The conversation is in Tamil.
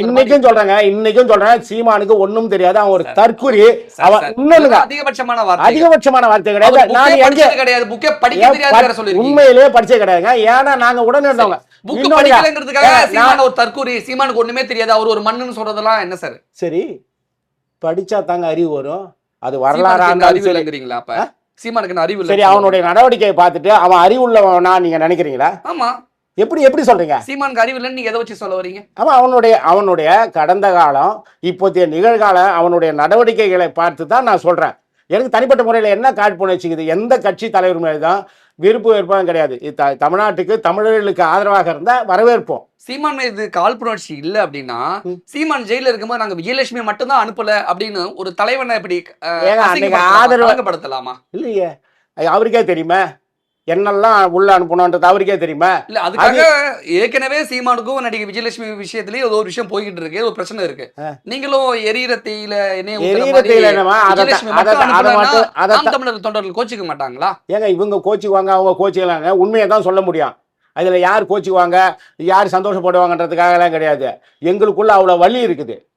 இன்னைக்கும் சொல்றேன் சீமானுக்கு ஒண்ணும் தெரியாது, அவன் ஒரு தற்குறி. அவன் இன்னொன்னு அதிகபட்சமான வார்த்தை கிடையாது. நான் எங்க கிடையாது புக்கே படிக்க தெரியாது சொல்லிருக்கீங்க. உண்மையிலேயே படிச்சே கிடையாதுங்க. ஏன்னா நாங்க உடனே இருந்தவங்க. புக் படிக்கலங்கிறதுக்காக சீமான ஒரு தற்குறி, சீமானுக்கு ஒண்ணுமே தெரியாது, அவர் ஒரு மண்ணுன்னு சொல்றதெல்லாம் என்ன சார்? சரி, படிச்சா தாங்க அறிவு வரும். அது வரலாறு அறிவு இல்லைங்கிறீங்களா? அப்ப சீமானுக்கு அறிவு இல்லை. சரி, அவனுடைய நடவடிக்கையை பார்த்துட்டு அவன் அறிவுள்ளவனா நீங்க நினைக்கிறீங்களா? ஆமா. எப்படி சொல்றீங்க சீமானுக்கு அறிவு இல்லைன்னு நீங்க எதை வச்சு சொல்ல வரீங்க? அவன் அவனுடைய கடந்த காலம், இப்போதைய நிகழ்காலம், அவனுடைய நடவடிக்கைகளை பார்த்து தான் நான் சொல்றேன். எனக்கு தனிப்பட்ட முறையில் என்ன காழ்ப்புணர்ச்சிக்குது, எந்த கட்சி தலைவர் மேலே தான் விருப்பு வெறுப்பும் கிடையாது. தமிழ்நாட்டுக்கு தமிழர்களுக்கு ஆதரவாக இருந்தா வரவேற்போம். சீமான் மீது காழ்ப்புணர்ச்சி இல்லை அப்படின்னா சீமான் ஜெயில இருக்கும்போது நாங்க விஜயலட்சுமி மட்டும் தான் அனுப்பல அப்படின்னு ஒரு தலைவனை இப்படி ஆதரவுப்படுத்தலாமா? இல்லையே, அவருக்கே தெரியுமா என்னெல்லாம் உள்ள அனுப்பணும்ன்றது அவருக்கே தெரியுமா? இல்ல, அதுக்காக ஏற்கனவே சீமானுக்கும் நடிகை விஜயலட்சுமி விஷயத்திலேயே ஒரு விஷயம் போய்கிட்டு இருக்கு, ஒரு பிரச்சனை இருக்கு. நீங்களும் எரியிற தேயில தமிழர் தொண்டர்கள் கோச்சிக்க மாட்டாங்களா? ஏங்க இவங்க கோச்சிக்குவாங்க, அவங்க கோச்சிக்கலாங்க, உண்மையை தான் சொல்ல முடியும். அதில் யார் கோச்சிக்குவாங்க, யார் சந்தோஷப்படுவாங்கன்றதுக்காகலாம் கிடையாது. எங்களுக்குள்ள அவ்வளோ வலி இருக்குது.